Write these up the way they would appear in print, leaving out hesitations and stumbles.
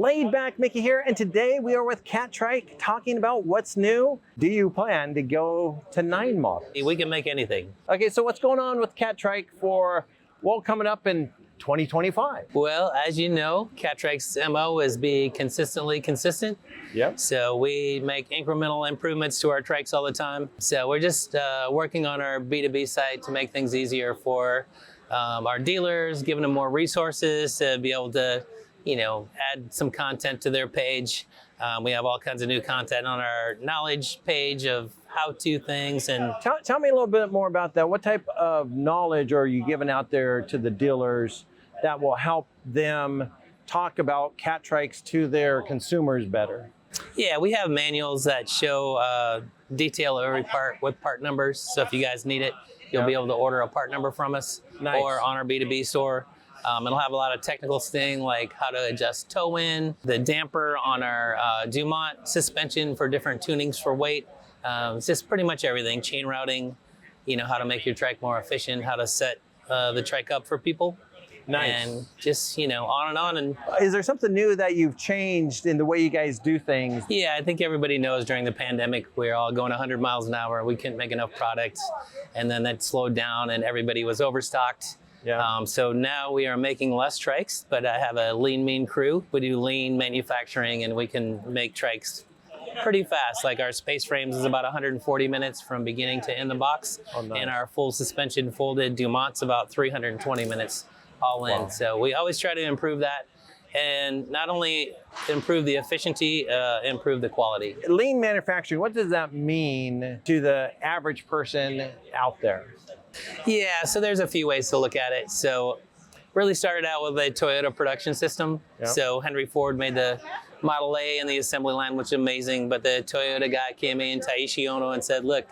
Laid back Mickey here, and today we are with Catrike talking about what's new. Do you plan to go to 9 models? We can make anything. Okay, so what's going on with Catrike for, well, coming up in 2025? Well, as you know, Catrike's MO is be consistently consistent. Yep. So we make incremental improvements to our trikes all the time. So we're just working on our B2B site to make things easier for our dealers, giving them more resources to be able to, add some content to their page. We have all kinds of new content on our knowledge page of how-to things. And tell me a little bit more about that. What type of knowledge are you giving out there to the dealers that will help them talk about Catrikes to their consumers better? Yeah, we have manuals that show detail of every part with part numbers. So if you guys need it, you'll be able to order a part number from us. Nice. Or on our B2B store. It'll have a lot of technical thing like how to adjust toe in, the damper on our Dumont suspension for different tunings for weight. It's just pretty much everything. Chain routing, how to make your trike more efficient, how to set the trike up for people. Nice. And just, on and on. And is there something new that you've changed in the way you guys do things? yeah, I think everybody knows during the pandemic, we were all going 100 miles an hour. We couldn't make enough products. And then that slowed down and everybody was overstocked. Yeah. So now we are making less trikes, but I have a lean, mean crew. We do lean manufacturing and we can make trikes pretty fast. Like our space frames is about 140 minutes from beginning to in the box. Oh, nice. And our full suspension folded Dumont's about 320 minutes all in. Wow. So we always try to improve that. And not only improve the efficiency, improve the quality. Lean manufacturing, what does that mean to the average person out there? Yeah, so there's a few ways to look at it. So really started out with a Toyota production system. Yep. So Henry Ford made the Model A and the assembly line, which is amazing. But the Toyota guy came in, Taishi Ono, and said, look,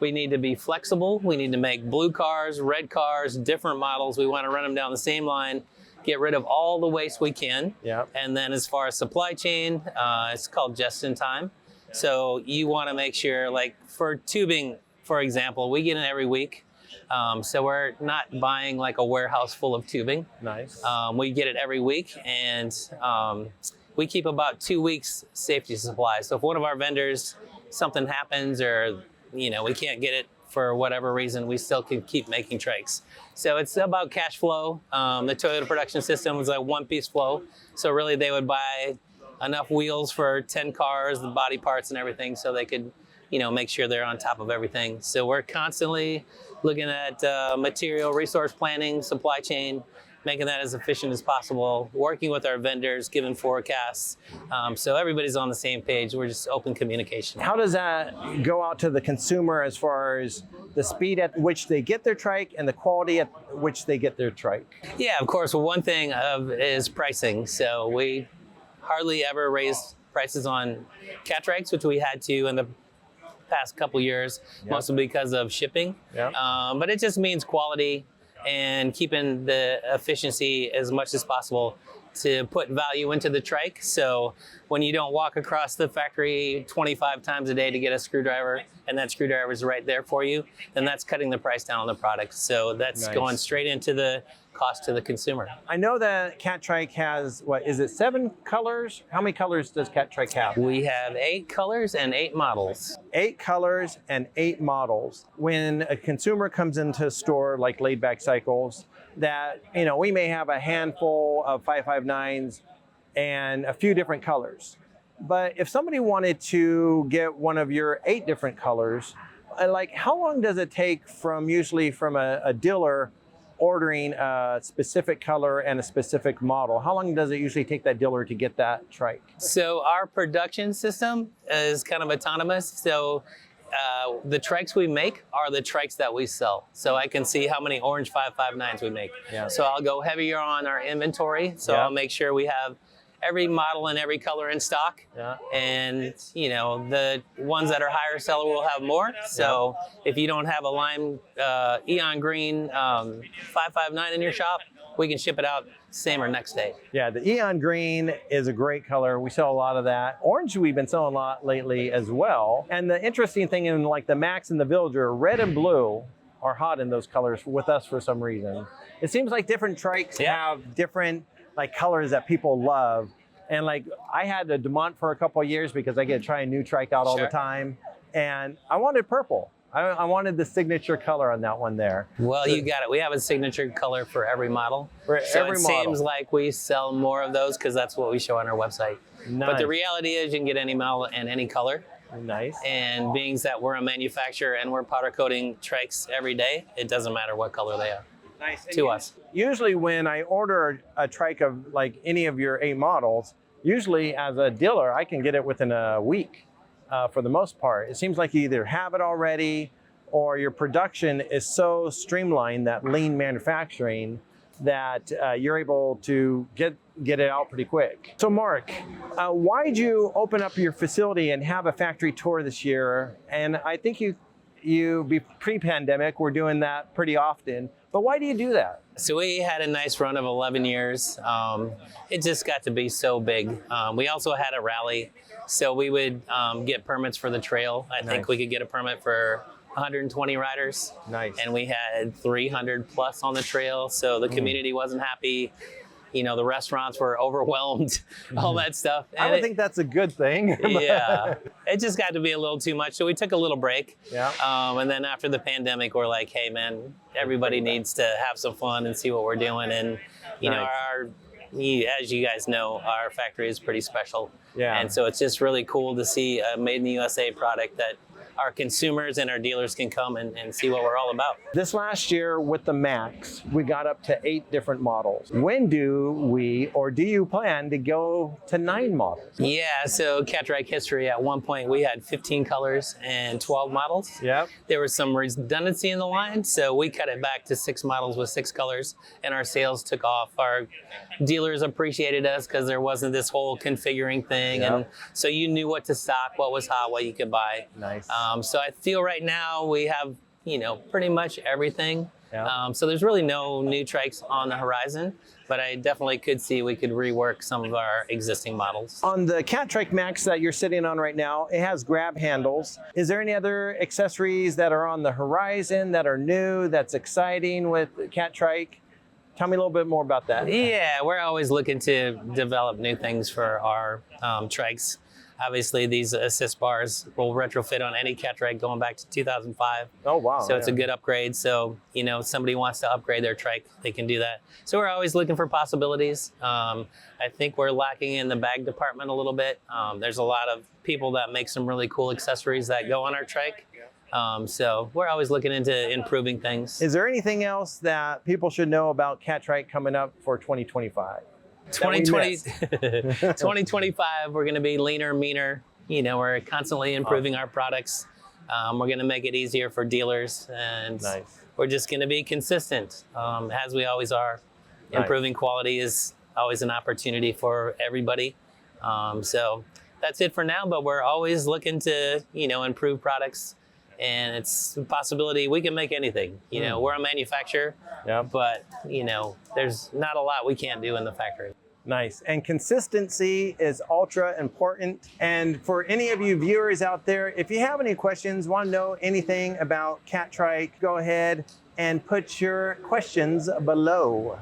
we need to be flexible. We need to make blue cars, red cars, different models. We want to run them down the same line, get rid of all the waste we can. Yep. And then as far as supply chain, it's called just in time. So you want to make sure, like for tubing, for example, we get in every week. So we're not buying like a warehouse full of tubing. Nice. We get it every week, and we keep about 2 weeks safety supply. So if one of our vendors, something happens or we can't get it for whatever reason, we still can keep making trikes. So it's about cash flow. The Toyota production system was like one-piece flow. So really they would buy enough wheels for 10 cars, the body parts and everything, so they could make sure they're on top of everything. So we're constantly looking at material resource planning, supply chain, making that as efficient as possible, working with our vendors, giving forecasts. So everybody's on the same page. We're just open communication. How does that go out to the consumer as far as the speed at which they get their trike and the quality at which they get their trike? Yeah, of course. Well, one thing is pricing. So we hardly ever raise prices on Catrikes, which we had to in the past couple years, mostly because of shipping. Yep. But it just means quality and keeping the efficiency as much as possible to put value into the trike. So when you don't walk across the factory 25 times a day to get a screwdriver and that screwdriver is right there for you, then that's cutting the price down on the product. So that's Nice. going straight into the cost to the consumer. I know that Catrike has, 7 colors? How many colors does Catrike have? We have 8 colors and 8 models. 8 colors and 8 models. When a consumer comes into a store like Laid Back Cycles, that we may have a handful of 559s and a few different colors. But if somebody wanted to get one of your 8 different colors, like how long does it take usually from a dealer ordering a specific color and a specific model? How long does it usually take that dealer to get that trike? So our production system is kind of autonomous. So the trikes we make are the trikes that we sell. So I can see how many orange 559s we make. Yeah. So I'll go heavier on our inventory. So Yeah. I'll make sure we have every model and every color in stock. Yeah. And the ones that are higher seller will have more. So if you don't have a lime Eon green 559 in your shop, we can ship it out same or next day. Yeah, the Eon green is a great color. We sell a lot of that. Orange we've been selling a lot lately as well. And the interesting thing in like the Max and the Villager, red and blue are hot in those colors with us for some reason. It seems like different trikes have different like colors that people love. And like I had a Demont for a couple of years because I get to try a new trike out all the Sure. time. And I wanted purple. I wanted the signature color on that one there. Well, you got it. We have a signature color for every model. For So every it model. seems like we sell more of those because that's what we show on our website. Nice. But the reality is you can get any model and any color. Nice. And being that we're a manufacturer and we're powder coating trikes every day, it doesn't matter what color they are Nice. to us. Usually when I order a trike of like any of your 8 models, usually as a dealer, I can get it within a week for the most part. It seems like you either have it already or your production is so streamlined, that lean manufacturing, that you're able to get it out pretty quick. So Mark, why'd you open up your facility and have a factory tour this year? And I think you be pre-pandemic, we're doing that pretty often, but why do you do that? So we had a nice run of 11 years. It just got to be so big. We also had a rally, so we would get permits for the trail. I think we could get a permit for 120 riders. Nice. And we had 300 plus on the trail, so the community wasn't happy. You know, the restaurants were overwhelmed, all that stuff. I would think that's a good thing. Yeah, it just got to be a little too much. So we took a little break. Yeah. And then after the pandemic, we're like, hey man, everybody needs to have some fun and see what we're doing. And you know, as you guys know, our factory is pretty special. Yeah. And so it's just really cool to see a made in the USA product that our consumers and our dealers can come and see what we're all about. This last year with the Max, we got up to 8 different models. When do we, or do you plan to go to 9 models? Yeah, so Catrike history, at one point we had 15 colors and 12 models. Yep. There was some redundancy in the line, so we cut it back to 6 models with 6 colors, and our sales took off. Our dealers appreciated us because there wasn't this whole configuring thing, and so you knew what to stock, what was hot, what you could buy. Nice. So I feel right now we have, you know, pretty much everything. Yeah. So there's really no new trikes on the horizon, but I definitely could see we could rework some of our existing models. On the Catrike Max that you're sitting on right now, it has grab handles. Is there any other accessories that are on the horizon that are new, that's exciting with Catrike? Tell me a little bit more about that. Yeah, we're always looking to develop new things for our trikes. Obviously, these assist bars will retrofit on any Catrike going back to 2005. Oh, wow. So it's a good upgrade. So, you know, if somebody wants to upgrade their trike, they can do that. So we're always looking for possibilities. I think we're lacking in the bag department a little bit. There's a lot of people that make some really cool accessories that go on our trike. So we're always looking into improving things. Is there anything else that people should know about Catrike coming up for 2025? 2025, we're going to be leaner, meaner. You know, we're constantly improving our products. We're going to make it easier for dealers, and we're just going to be consistent, as we always are. Improving quality is always an opportunity for everybody. So that's it for now, but we're always looking to, you know, improve products. And it's a possibility we can make anything. You know, we're a manufacturer, but, you know, there's not a lot we can't do in the factory. Nice. And consistency is ultra important. And for any of you viewers out there, if you have any questions, want to know anything about Catrike, go ahead and put your questions below.